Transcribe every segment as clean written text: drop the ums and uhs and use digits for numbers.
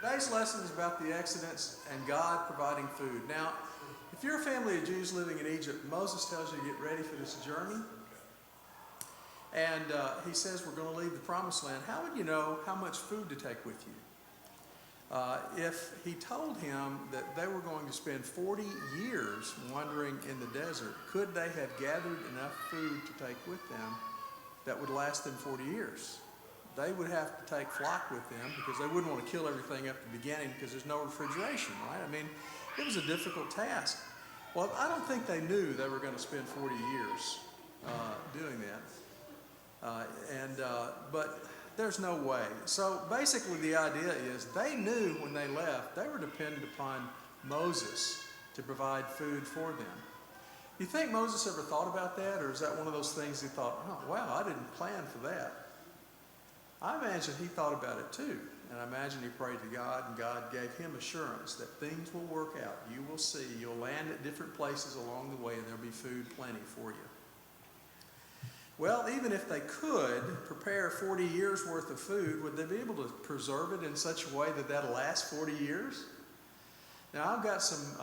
Today's lesson is about the Exodus and God providing food. Now, if you're a family of Jews living in Egypt, Moses tells you to get ready for this journey. And he says we're going to leave the promised land. How would you know how much food to take with you? If he told him that they were going to spend 40 years wandering in the desert, could they have gathered enough food to take with them that would last them 40 years? They would have to take flock with them because they wouldn't want to kill everything at the beginning because there's no refrigeration, right? I mean, it was a difficult task. Well, I don't think they knew they were going to spend 40 years doing that. But there's no way. So basically the idea is they knew when they left, they were dependent upon Moses to provide food for them. You think Moses ever thought about that, or is that one of those things he thought, oh, wow, I didn't plan for that? I imagine he thought about it too. And I imagine he prayed to God, and God gave him assurance that things will work out. You will see. You'll land at different places along the way, and there'll be food plenty for you. Well, even if they could prepare 40 years worth of food, would they be able to preserve it in such a way that that'll last 40 years? Now, I've got some,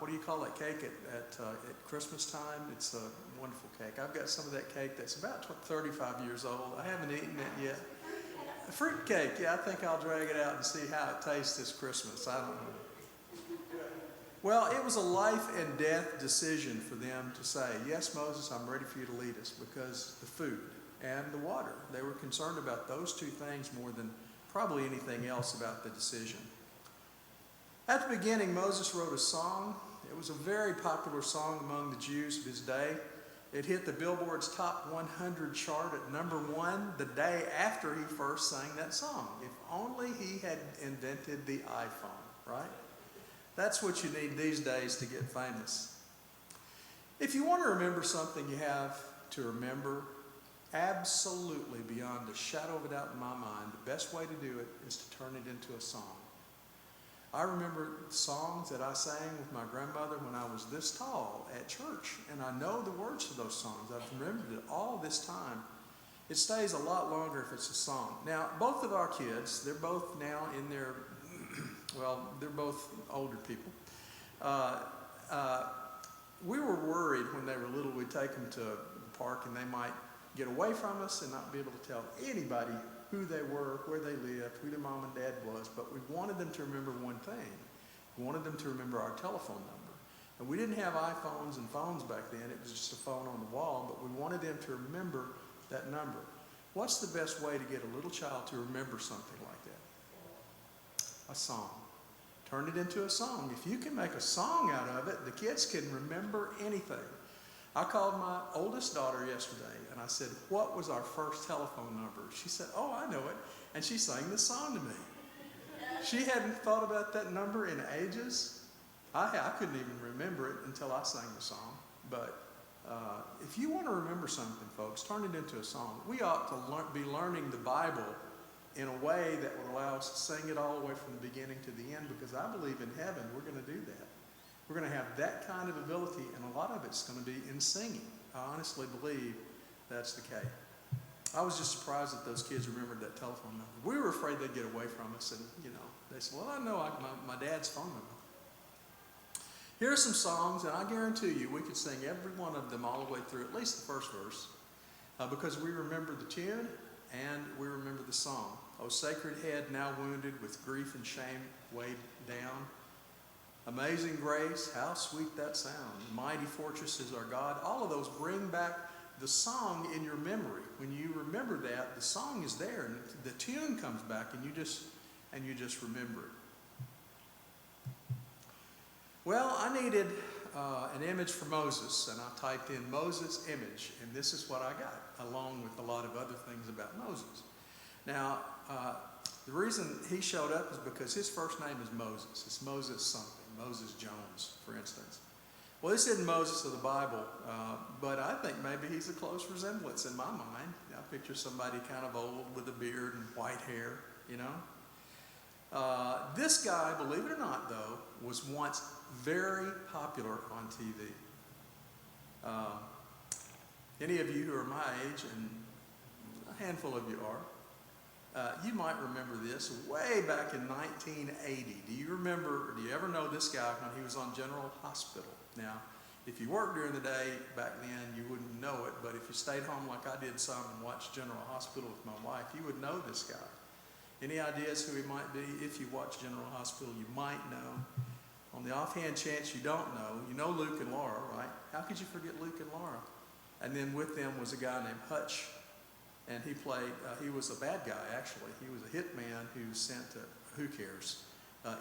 what do you call that cake at Christmas time? It's a wonderful cake. I've got some of that cake that's about 35 years old. I haven't eaten it yet. A fruit cake, yeah, I think I'll drag it out and see how it tastes this Christmas. I don't know. Well, it was a life and death decision for them to say, yes, Moses, I'm ready for you to lead us, because the food and the water. They were concerned about those two things more than probably anything else about the decision. At the beginning, Moses wrote a song. It was a very popular song among the Jews of his day. It hit the Billboard's Top 100 chart at number 1 the day after he first sang that song. If only he had invented the iPhone, right? That's what you need these days to get famous. If you want to remember something you have to remember, absolutely beyond a shadow of a doubt in my mind, the best way to do it is to turn it into a song. I remember songs that I sang with my grandmother when I was this tall at church, and I know the words to those songs. I've remembered it all this time. It stays a lot longer if it's a song. Now, both of our kids, they're both now in their, well, they're both older people. We were worried when they were little we'd take them to the park and they might get away from us and not be able to tell anybody who they were, where they lived, who their mom and dad was, but we wanted them to remember one thing. We wanted them to remember our telephone number. And we didn't have iPhones and phones back then, it was just a phone on the wall, but we wanted them to remember that number. What's the best way to get a little child to remember something like that? A song. Turn it into a song. If you can make a song out of it, the kids can remember anything. I called my oldest daughter yesterday and I said, what was our first telephone number? She said, oh, I know it. And she sang the song to me. She hadn't thought about that number in ages. I couldn't even remember it until I sang the song. But if you want to remember something, folks, turn it into a song. We ought to be learning the Bible in a way that would allow us to sing it all the way from the beginning to the end, because I believe in heaven we're going to do that. We're going to have that kind of ability, and a lot of it's going to be in singing. I honestly believe that's the case. I was just surprised that those kids remembered that telephone number. We were afraid they'd get away from us, and they said, well, I know my dad's phone number. Here are some songs, and I guarantee you we could sing every one of them all the way through, at least the first verse, because we remember the tune and we remember the song. O sacred head now wounded, with grief and shame weighed down. Amazing grace, how sweet that sound. Mighty fortress is our God. All of those bring back the song in your memory. When you remember that, the song is there, and the tune comes back, and you just remember it. Well, I needed an image for Moses, and I typed in Moses image, and this is what I got, along with a lot of other things about Moses. Now, the reason he showed up is because his first name is Moses. It's Moses something, Moses Jones, for instance. Well, this isn't Moses of the Bible, but I think maybe he's a close resemblance in my mind. I picture somebody kind of old with a beard and white hair, This guy, believe it or not, though, was once very popular on TV. Any of you who are my age, and a handful of you are, You might remember this way back in 1980. Do you ever know this guy when he was on General Hospital? Now, if you worked during the day back then, you wouldn't know it, but if you stayed home like I did some and watched General Hospital with my wife, you would know this guy. Any ideas who he might be? If you watch General Hospital, you might know. On the offhand chance you don't know, you know Luke and Laura, right? How could you forget Luke and Laura? And then with them was a guy named Hutch, and he was a bad guy, actually. He was a hitman who sent to, who cares?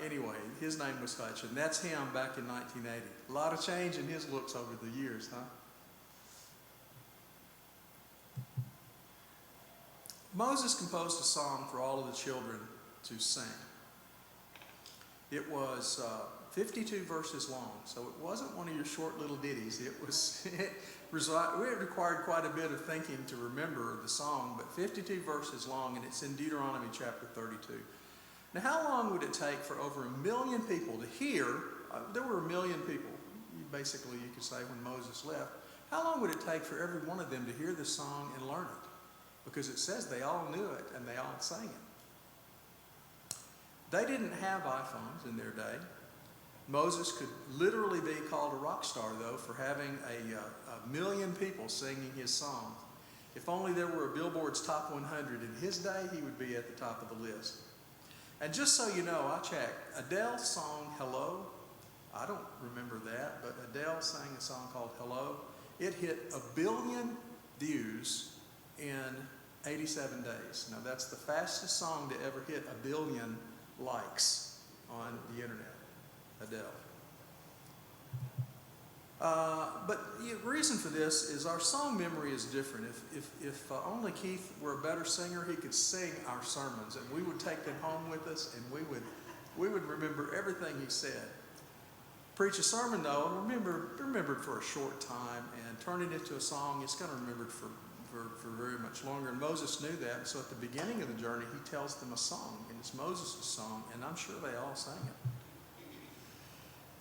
Anyway, his name was Hutch, and that's him back in 1980. A lot of change in his looks over the years, huh? Moses composed a song for all of the children to sing. It was 52 verses long, so it wasn't one of your short little ditties. It required quite a bit of thinking to remember the song, but 52 verses long, and it's in Deuteronomy chapter 32. Now, how long would it take for over 1 million people to hear? There were 1 million people, basically, you could say, when Moses left. How long would it take for every one of them to hear this song and learn it? Because it says they all knew it and they all sang it. They didn't have iPhones in their day. Moses could literally be called a rock star, though, for having a million people singing his song. If only there were a Billboard's Top 100 in his day, he would be at the top of the list. And just so you know, I checked. Adele's song, Hello, I don't remember that, but Adele sang a song called Hello. It hit 1 billion views in 87 days. Now, that's the fastest song to ever hit 1 billion likes on the internet. Adele. But the reason for this is our song memory is different. If only Keith were a better singer, he could sing our sermons, and we would take them home with us, and we would remember everything he said. Preach a sermon, though, and remembered for a short time, and turn it into a song, it's going to be remembered for very much longer. And Moses knew that, and so at the beginning of the journey, he tells them a song, and it's Moses' song, and I'm sure they all sang it.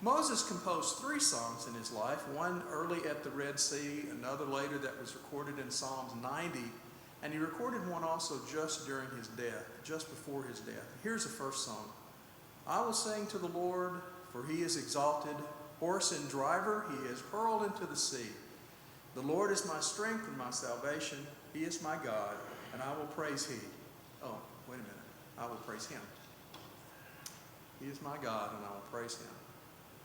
Moses composed 3 songs in his life, one early at the Red Sea, another later that was recorded in Psalms 90, and he recorded one also just during his death, just before his death. Here's the first song. I will sing to the Lord, for he is exalted. Horse and driver he is hurled into the sea. The Lord is my strength and my salvation. He is my God, and I will praise him. Oh, wait a minute. I will praise him. He is my God, and I will praise him.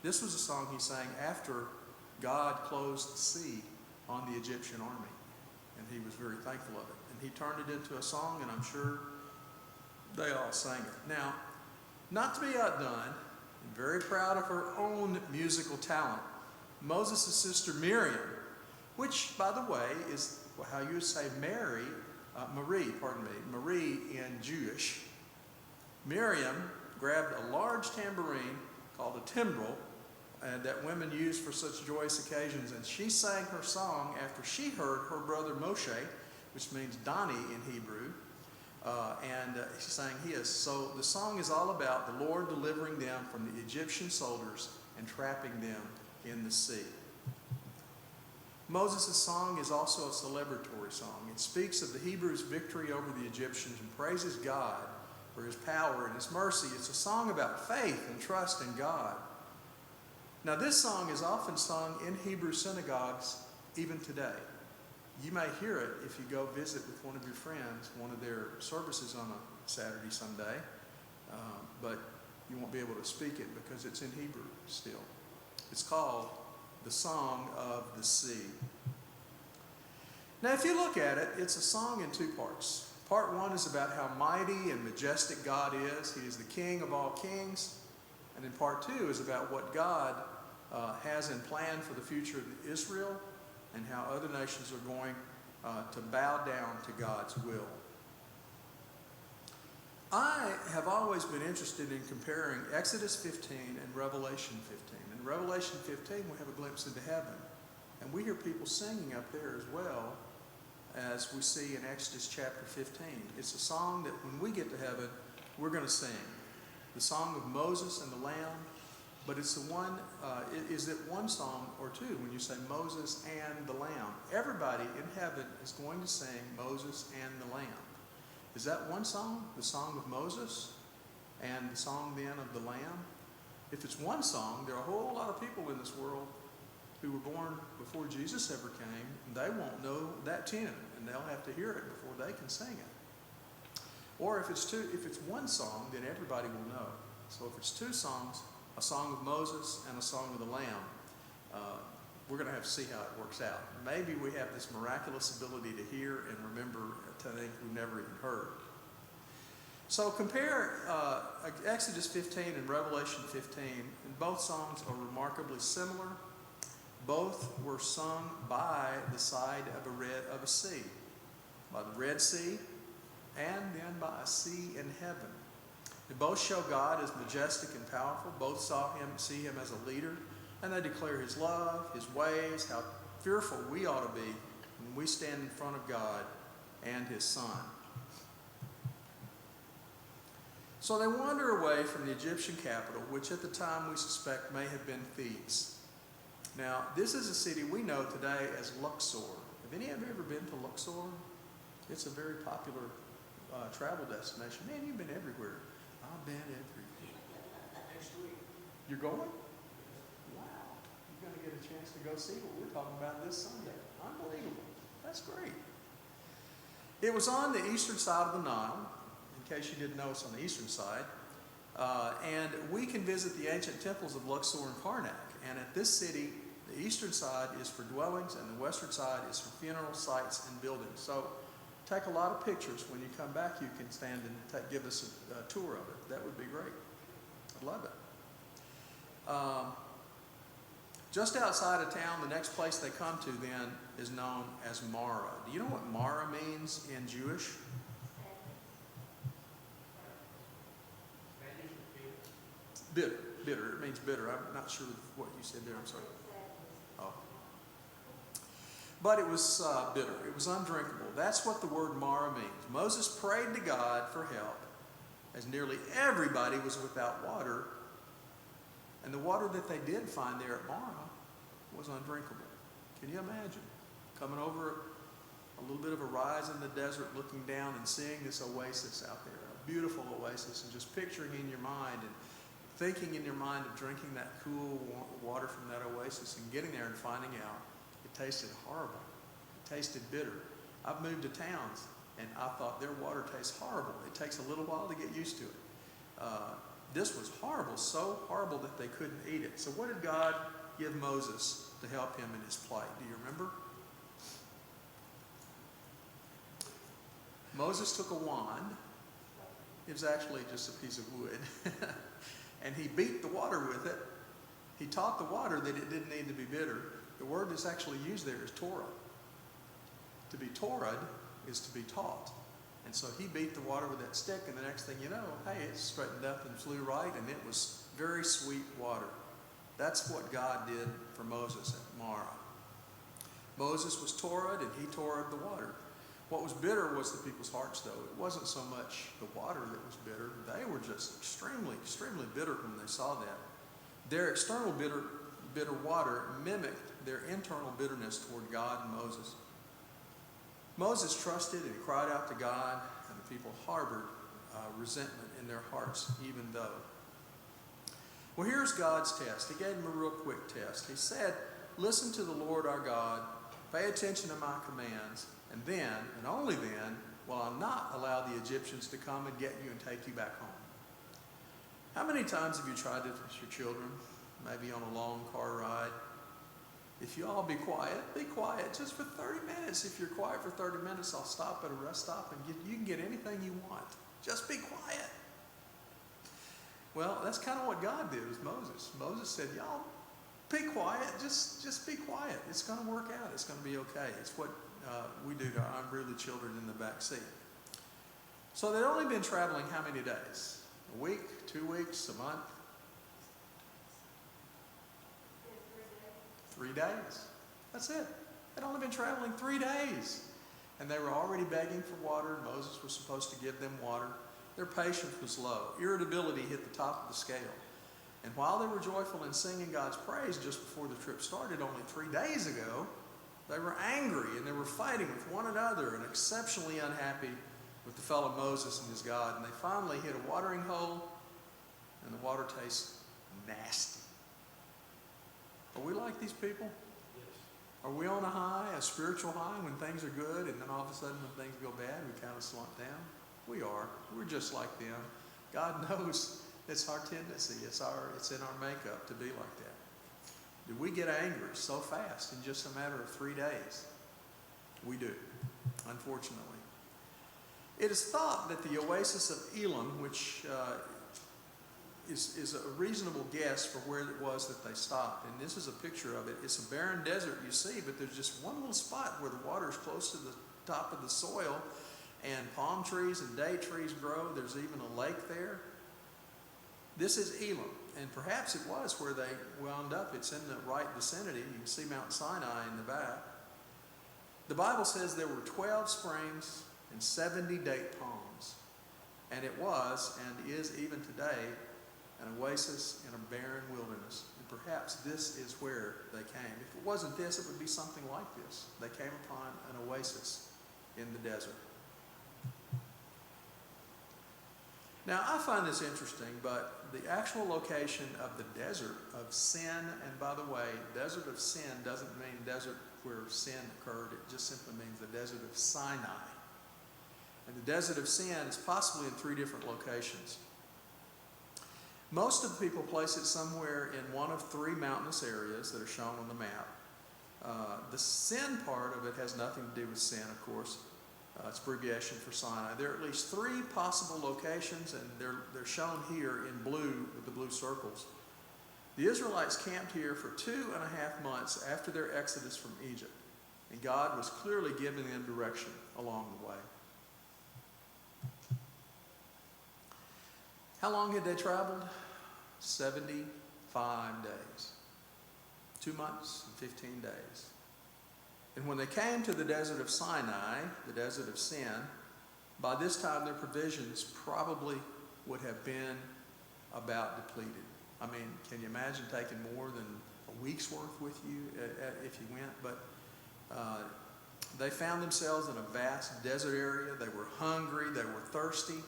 This was a song he sang after God closed the sea on the Egyptian army, and he was very thankful of it. And he turned it into a song, and I'm sure they all sang it. Now, not to be outdone, and very proud of her own musical talent, Moses' sister Miriam, which, by the way, is how you would say Marie in Jewish. Miriam grabbed a large tambourine called a timbrel, and that women use for such joyous occasions, and she sang her song after she heard her brother Moshe, which means Donnie in Hebrew, and she sang his. So the song is all about the Lord delivering them from the Egyptian soldiers and trapping them in the sea. Moses' song is also a celebratory song. It speaks of the Hebrews' victory over the Egyptians and praises God for his power and his mercy. It's a song about faith and trust in God. Now, this song is often sung in Hebrew synagogues even today. You may hear it if you go visit with one of your friends, one of their services on a Saturday, Sunday, but you won't be able to speak it because it's in Hebrew still. It's called the Song of the Sea. Now, if you look at it, it's a song in 2 parts. Part 1 is about how mighty and majestic God is. He is the King of all kings. And then part 2 is about what God has in plan for the future of Israel and how other nations are going to bow down to God's will. I have always been interested in comparing Exodus 15 and Revelation 15. In Revelation 15, we have a glimpse into heaven. And we hear people singing up there as well as we see in Exodus chapter 15. It's a song that when we get to heaven, we're going to sing. The song of Moses and the Lamb, but it's the one, is it one song or two when you say Moses and the Lamb? Everybody in heaven is going to sing Moses and the Lamb. Is that one song, the song of Moses, and the song then of the Lamb? If it's one song, there are a whole lot of people in this world who were born before Jesus ever came, and they won't know that tune, and they'll have to hear it before they can sing it. Or if it's one song, then everybody will know. So if it's two songs, a song of Moses and a song of the Lamb, we're going to have to see how it works out. Maybe we have this miraculous ability to hear and remember things we've never even heard. So compare Exodus 15 and Revelation 15, and both songs are remarkably similar. Both were sung by the side of a sea, by the Red Sea, and then by a sea in heaven. They both show God as majestic and powerful. Both see him as a leader, and they declare his love, his ways, how fearful we ought to be when we stand in front of God and his Son. So they wander away from the Egyptian capital, which at the time we suspect may have been Thebes. Now, this is a city we know today as Luxor. Have any of you ever been to Luxor? It's a very popular travel destination. Man, you've been everywhere. I've been everywhere. Next week. You're going? Wow. You're going to get a chance to go see what we're talking about this Sunday. Unbelievable. That's great. It was on the eastern side of the Nile, in case you didn't know it's on the eastern side. And we can visit the ancient temples of Luxor and Karnak. And at this city, the eastern side is for dwellings and the western side is for funeral sites and buildings. So take a lot of pictures. When you come back, you can stand and give us a tour of it. That would be great. I'd love it. Just outside of town, the next place they come to then is known as Mara. Do you know what Mara means in Jewish? Bitter. Bitter. It means bitter. I'm not sure what you said there. I'm sorry. Oh. But it was bitter. It was undrinkable. That's what the word Mara means. Moses prayed to God for help, as nearly everybody was without water. And the water that they did find there at Mara was undrinkable. Can you imagine coming over a little bit of a rise in the desert, looking down and seeing this oasis out there, a beautiful oasis, and just picturing in your mind and thinking in your mind of drinking that cool water from that oasis and getting there and finding out it tasted horrible. It tasted bitter. I've moved to towns and I thought their water tastes horrible. It takes a little while to get used to it. This was horrible, so horrible that they couldn't eat it. So what did God give Moses to help him in his plight? Do you remember? Moses took a wand. It was actually just a piece of wood. And he beat the water with it. He taught the water that it didn't need to be bitter. The word that's actually used there is Torah. To be Torah is to be taught. And so he beat the water with that stick, and the next thing you know, hey, it straightened up and flew right, and it was very sweet water. That's what God did for Moses at Mara. Moses was Torah, and he Torah the water. What was bitter was the people's hearts, though. It wasn't so much the water that was bitter. They were just extremely, extremely bitter when they saw that. Their external bitter water mimicked their internal bitterness toward God and Moses. Moses trusted and cried out to God, and the people harbored resentment in their hearts, even though. Well, here's God's test. He gave them a real quick test. He said, listen to the Lord our God, pay attention to my commands, and then, and only then, will I not allow the Egyptians to come and get you and take you back home. How many times have you tried this with your children? Maybe on a long car ride. If you all be quiet just for 30 minutes. If you're quiet for 30 minutes, I'll stop at a rest stop and you can get anything you want. Just be quiet. Well, that's kind of what God did with Moses. Moses said, y'all, be quiet. Just be quiet. It's going to work out. It's going to be okay. It's what we do to our unruly children in the back seat. So they'd only been traveling how many days? A week, 2 weeks, a month? 3 days. That's it. They'd only been traveling 3 days. And they were already begging for water. Moses was supposed to give them water. Their patience was low. Irritability hit the top of the scale. And while they were joyful in singing God's praise just before the trip started only 3 days ago, they were angry and they were fighting with one another and exceptionally unhappy with the fellow Moses and his God, and they finally hit a watering hole, and the water tastes nasty. Are we like these people? Are we on a high, a spiritual high, when things are good, and then all of a sudden when things go bad, we kind of slump down? We are. We're just like them. God knows it's our tendency. It's in our makeup to be like that. Do we get angry so fast in just a matter of 3 days? We do, unfortunately. It is thought that the oasis of Elim, which is a reasonable guess for where it was that they stopped. And this is a picture of it. It's a barren desert, you see, but there's just one little spot where the water is close to the top of the soil, and palm trees and date trees grow. There's even a lake there. This is Elim, and perhaps it was where they wound up. It's in the right vicinity. You can see Mount Sinai in the back. The Bible says there were 12 springs and 70 date palms, and it was and is even today an oasis in a barren wilderness. And perhaps this is where they came. If it wasn't this, it would be something like this. They came upon an oasis in the desert. Now, I find this interesting, but the actual location of the desert of sin, and by the way, desert of sin doesn't mean desert where sin occurred. It just simply means the desert of Sinai. And the desert of sin is possibly in 3 different locations. Most of the people place it somewhere in one of 3 mountainous areas that are shown on the map. The sin part of it has nothing to do with sin, of course. It's abbreviation for Sinai. There are at least 3 possible locations, and they're shown here in blue with the blue circles. The Israelites camped here for 2.5 months after their exodus from Egypt, and God was clearly giving them direction along the way. How long had they traveled? 75 days. 2 months and 15 days. And when they came to the desert of Sinai, the desert of sin, by this time their provisions probably would have been about depleted. I mean, can you imagine taking more than a week's worth with you if you went? But they found themselves in a vast desert area. They were hungry. They were thirsty,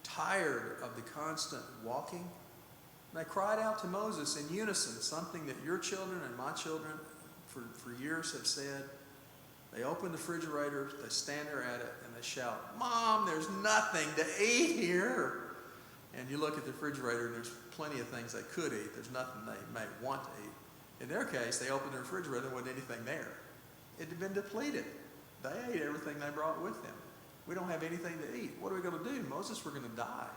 tired of the constant walking. They cried out to Moses in unison, something that your children and my children for years have said. They open the refrigerator, they stand there at it, and they shout, "Mom, there's nothing to eat here." And you look at the refrigerator, and there's plenty of things they could eat. There's nothing they may want to eat. In their case, they opened the refrigerator, there wasn't anything there. It had been depleted. They ate everything they brought with them. We don't have anything to eat. What are we going to do? Moses, we're going to die.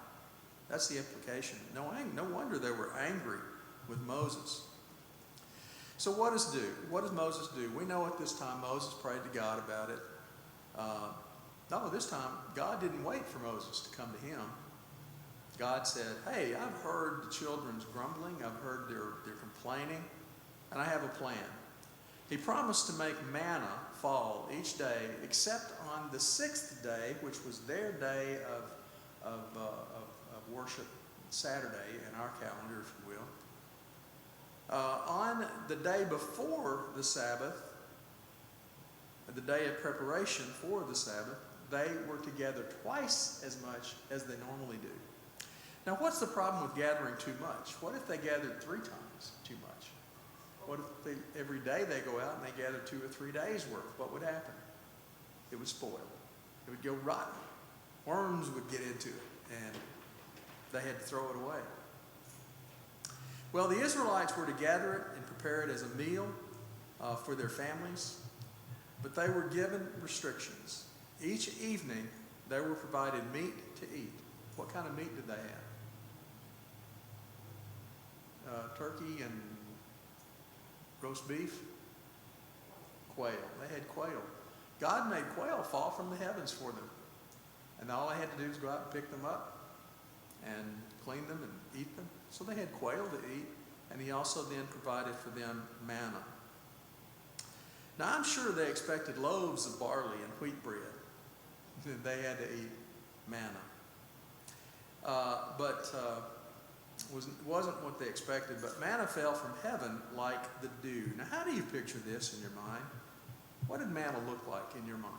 That's the implication. No wonder they were angry with Moses. So what does Moses do? We know at this time Moses prayed to God about it. No, this time God didn't wait for Moses to come to him. God said, "Hey, I've heard the children's grumbling. I've heard their complaining, and I have a plan." He promised to make manna fall each day except on the 6th day, which was their day of worship, Saturday in our calendar, if you will. On the day before the Sabbath, the day of preparation for the Sabbath, they were to gather twice as much as they normally do. Now, what's the problem with gathering too much? What if they gathered 3 times too much? What if every day they go out and they gather 2 or 3 days' worth? What would happen? It would spoil. It would go rotten. Worms would get into it, and they had to throw it away. Well, the Israelites were to gather it and prepare it as a meal for their families, but they were given restrictions. Each evening, they were provided meat to eat. What kind of meat did they have? Turkey and roast beef? Quail. They had quail. God made quail fall from the heavens for them. And all they had to do was go out and pick them up and clean them and eat them. So they had quail to eat, and he also then provided for them manna. Now, I'm sure they expected loaves of barley and wheat bread. They had to eat manna. But wasn't what they expected. But manna fell from heaven like the dew. Now, how do you picture this in your mind? What did manna look like in your mind?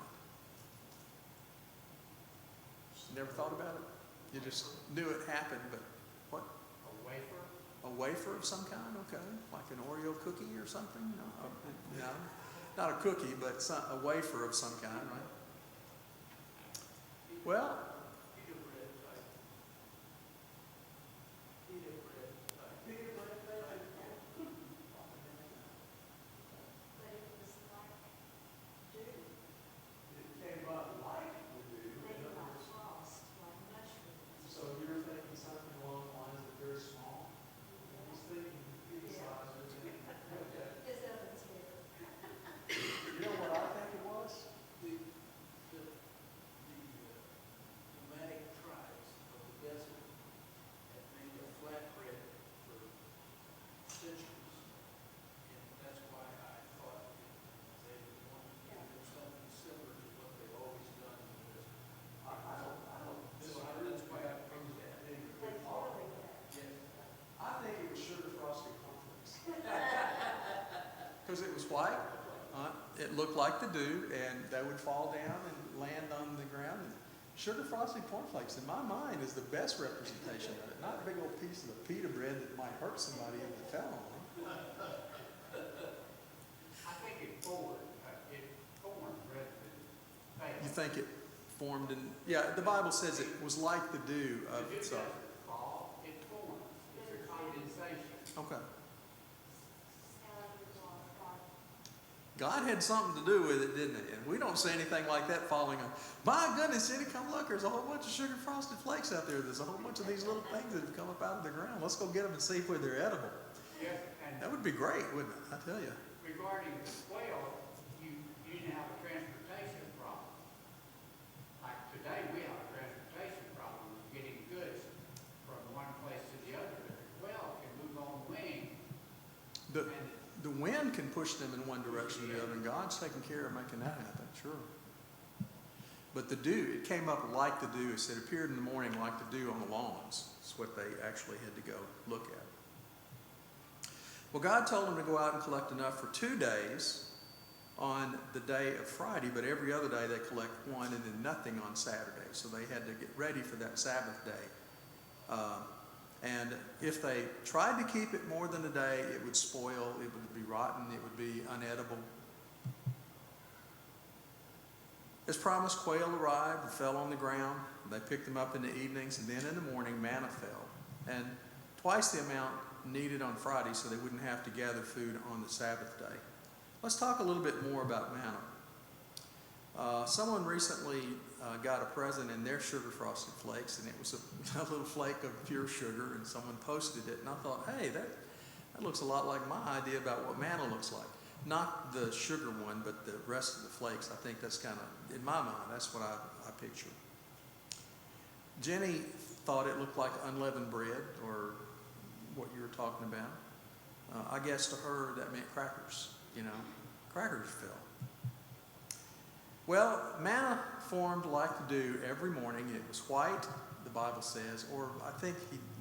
You never thought about it? You just knew it happened, but what? A wafer? A wafer of some kind? Okay. Like an Oreo cookie or something? No, not a cookie, but a wafer of some kind, right? Well, Pita bread type. Pita bread type. Pita bread, But it was like dew, it came up like the dew. maybe like frost, like mushrooms. So you're thinking something along the lines of very small? He's thinking pea size. Okay. His oven's here. You know what I think it was? The nomadic tribes of the desert had made a flatbread for centuries. And that's why I thought they would want to do something similar to what they've always done in the desert. I don't. So that's why I bring that. They really did. Yes. I think it was sugar frosted cornflakes. Because it was white, it looked like the dew, and they would fall down and land on the ground. And sugar frosted cornflakes, in my mind, is the best representation of it. Not a big old piece of pita bread that might hurt somebody if it fell on them. I think it formed rather than failed. You think it formed in, yeah, the Bible says it was like the dew of If it itself. doesn't fall, it forms. It's a condensation. Okay. Salad was all God. God had something to do with it, didn't he? And we don't see anything like that falling on. My goodness, Jenny, come look. There's a whole bunch of sugar frosted flakes out there. There's a whole bunch of these little things that have come up out of the ground. Let's go get them and see whether they're edible. Yes, and That would be great, wouldn't it? I tell you. regarding the quail, you didn't have a transportation problem. Like today, we have a transportation problem with getting goods from one place to the other. But the quail can move on wing, The, and the wind can push them in one direction or the other, and God's taking care of making that happen, sure. But the dew, it came up like the dew. It said, appeared in the morning like the dew on the lawns. That's what they actually had to go look at. Well, God told them to go out and collect enough for 2 days on the day of Friday, but every other day they collect one and then nothing on Saturday. So they had to get ready for that Sabbath day. And if they tried to keep it more than a day, it would spoil, it would be rotten, it would be unedible. As promised, quail arrived and fell on the ground. They picked them up in the evenings, and then in the morning, manna fell. And twice the amount needed on Friday, so they wouldn't have to gather food on the Sabbath day. Let's talk a little bit more about manna. Someone recently got a present in their sugar frosted flakes, and it was a little flake of pure sugar, and someone posted it, and I thought, hey, that looks a lot like my idea about what manna looks like. Not the sugar one, but the rest of the flakes. I think that's kind of, in my mind, that's what I picture. Jenny thought it looked like unleavened bread, or what you were talking about. I guess to her that meant crackers, crackers fell. Well, manna formed like the dew every morning. It was white, the Bible says, or I think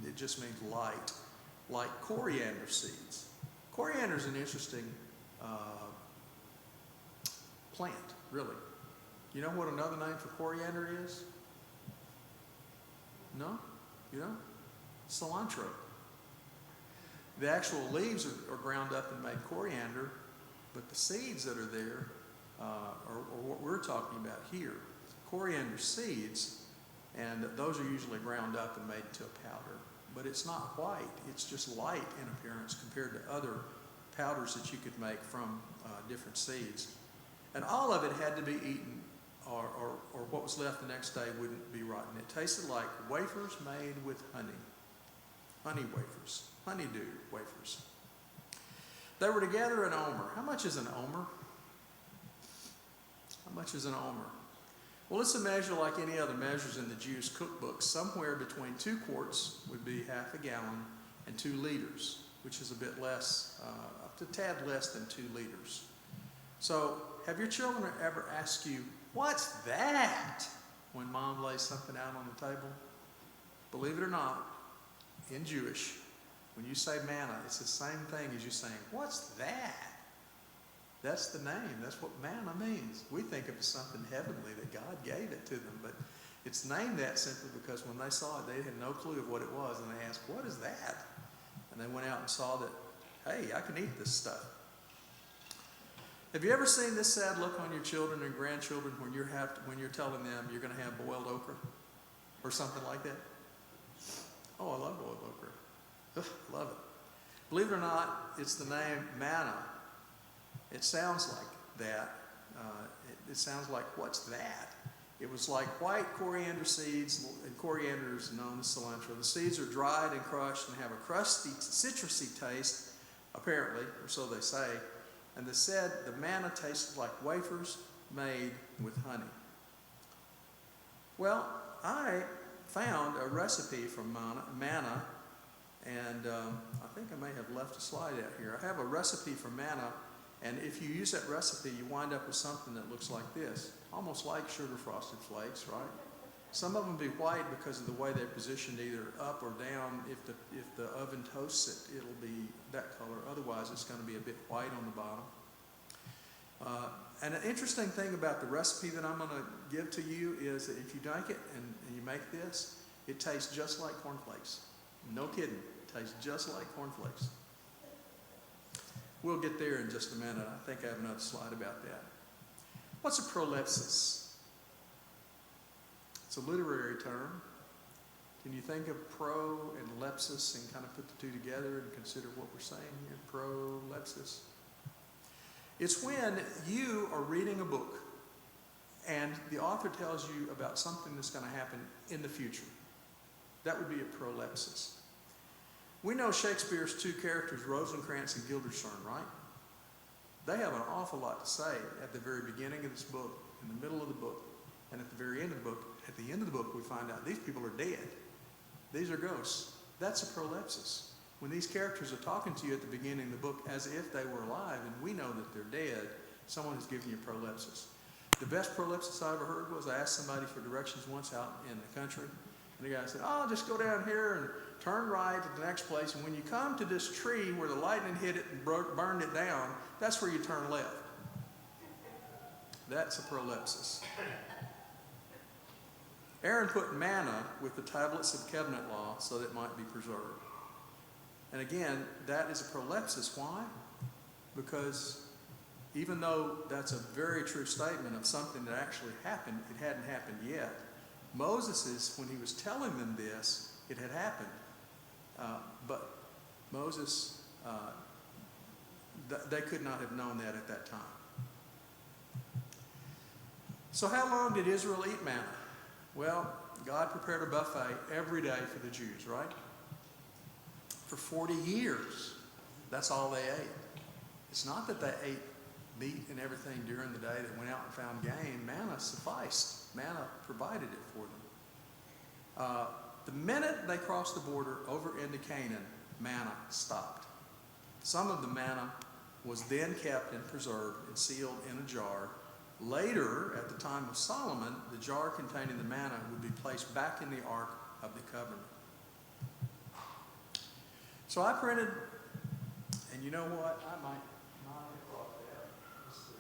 it just means light, like coriander seeds. Coriander is an interesting plant, really. You know what another name for coriander is? No? You know? Cilantro. The actual leaves are ground up and made coriander, but the seeds that are there are what we're talking about here. Coriander seeds, and those are usually ground up and made into a powder. But it's not white, it's just light in appearance compared to other powders that you could make from different seeds. And all of it had to be eaten, or what was left the next day wouldn't be rotten. It tasted like wafers made with honey. Honey wafers, honeydew wafers. They were to gather an omer. How much is an omer? How much is an omer? Well, it's a measure like any other measures in the Jewish cookbooks. Somewhere between 2 quarts would be half a gallon, and 2 liters, which is a bit less, up to a tad less than 2 liters. So, have your children ever asked you, what's that? When mom lays something out on the table? Believe it or not, in Jewish, when you say manna, it's the same thing as you saying, what's that? That's the name. That's what manna means. We think of it as something heavenly that God gave it to them, but It's named that simply because when they saw it, they had no clue of what it was, and they asked, "What is that?" And they went out and saw that, hey, I can eat this stuff. Have you ever seen this sad look on your children and grandchildren when you're telling them you're going to have boiled okra or something like that? Oh, I love boiled okra. Ugh, love it. Believe it or not, it's the name manna. It sounds like that. It sounds like, what's that? It was like white coriander seeds, and coriander is known as cilantro. The seeds are dried and crushed and have a crusty, citrusy taste, apparently, or so they say. And they said the manna tasted like wafers made with honey. Well, I found a recipe from manna, and I think I may have left a slide out here. I have a recipe for manna, and if you use that recipe, you wind up with something that looks like this, almost like sugar frosted flakes, right? Some of them be white because of the way they're positioned either up or down. If the oven toasts it, it'll be that color. Otherwise, it's going to be a bit white on the bottom. And an interesting thing about the recipe that I'm going to give to you is that if you make it and you make this, it tastes just like cornflakes. No kidding. It tastes just like cornflakes. We'll get there in just a minute. I think I have another slide about that. What's a prolepsis? It's a literary term. Can you think of pro and lepsis and kind of put the two together and consider what we're saying here? Prolepsis. It's when you are reading a book and the author tells you about something that's going to happen in the future. That would be a prolepsis. We know Shakespeare's two characters, Rosencrantz and Guildenstern, right? They have an awful lot to say at the very beginning of this book, in the middle of the book, and at the very end of the book. At the end of the book, we find out these people are dead. These are ghosts. That's a prolepsis. When these characters are talking to you at the beginning of the book as if they were alive, and we know that they're dead, someone has given you a prolepsis. The best prolepsis I ever heard was I asked somebody for directions once out in the country, and the guy said, "Oh, just go down here and turn right at the next place, and when you come to this tree where the lightning hit it and burned it down, that's where you turn left." That's a prolepsis. Aaron put manna with the tablets of covenant law so that it might be preserved. And again, that is a prolepsis. Why? Because even though that's a very true statement of something that actually happened, it hadn't happened yet. Moses, when he was telling them this, it had happened. But Moses, they could not have known that at that time. So how long did Israel eat manna? Well, God prepared a buffet every day for the Jews, right? For 40 years. That's all they ate. It's not that they ate meat and everything during the day that went out and found game. Manna sufficed. Manna provided it for them. The minute they crossed the border over into Canaan, manna stopped. Some of the manna was then kept and preserved and sealed in a jar. Later, at the time of Solomon, the jar containing the manna would be placed back in the Ark of the Covenant. So I printed, and you know what? I might not have brought that. Let's see.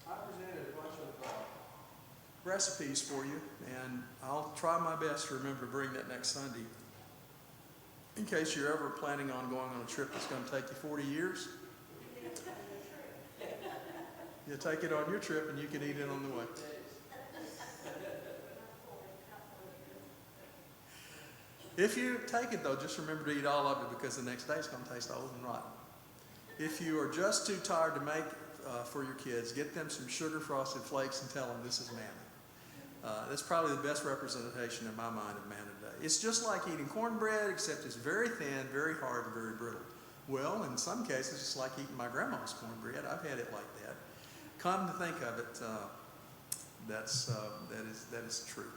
I presented a bunch of recipes for you, and I'll try my best to remember to bring that next Sunday. In case you're ever planning on going on a trip that's going to take you 40 years, you take it on your trip and you can eat it on the way. If you take it though, just remember to eat all of it because the next day it's going to taste old and rotten. If you are just too tired to make for your kids, get them some sugar frosted flakes and tell them this is manna. That's probably the best representation in my mind of manna today. It's just like eating cornbread, except it's very thin, very hard, and very brittle. Well, in some cases, it's like eating my grandma's cornbread. I've had it like that. Come to think of it, that is true.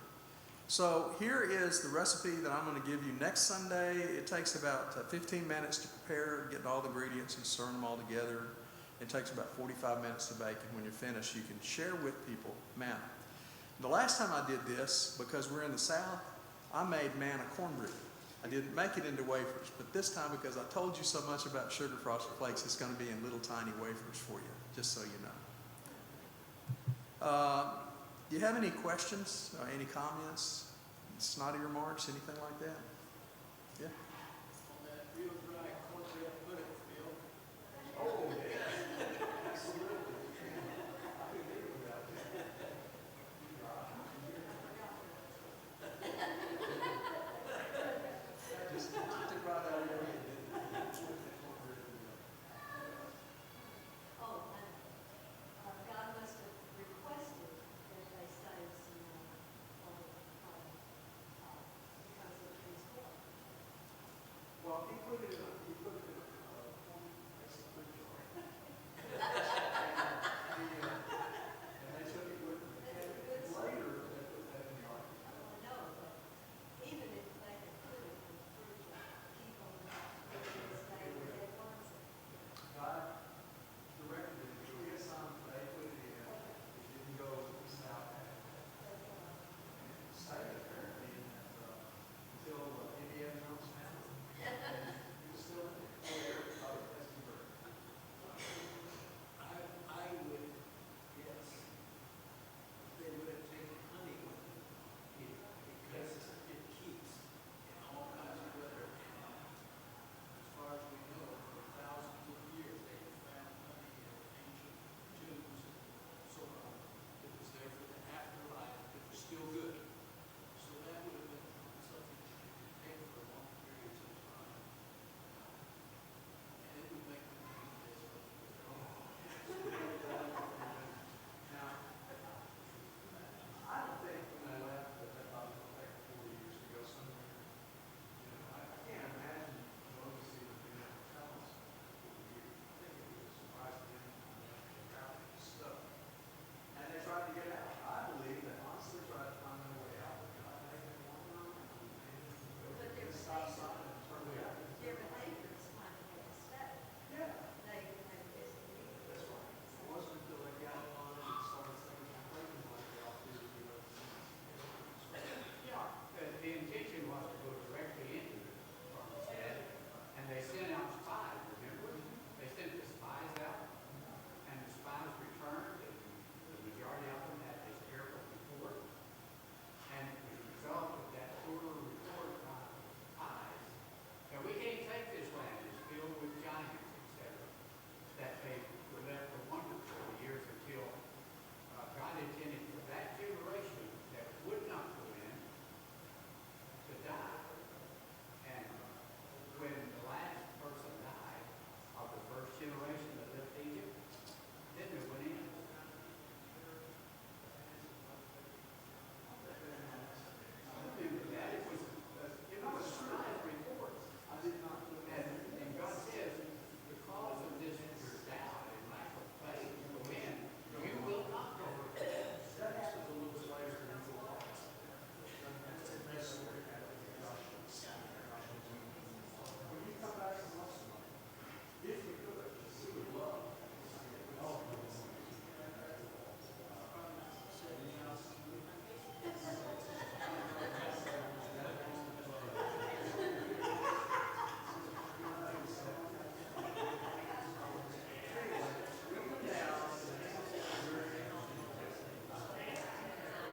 So here is the recipe that I'm going to give you next Sunday. It takes about 15 minutes to prepare, getting all the ingredients and stirring them all together. It takes about 45 minutes to bake, and when you're finished, you can share with people manna. The last time I did this, because we're in the South, I made manna cornbread. I didn't make it into wafers, but this time, because I told you so much about sugar frosted flakes, it's going to be in little tiny wafers for you, just so you know. Do you have any questions, any comments, snotty remarks, anything like that? Yeah.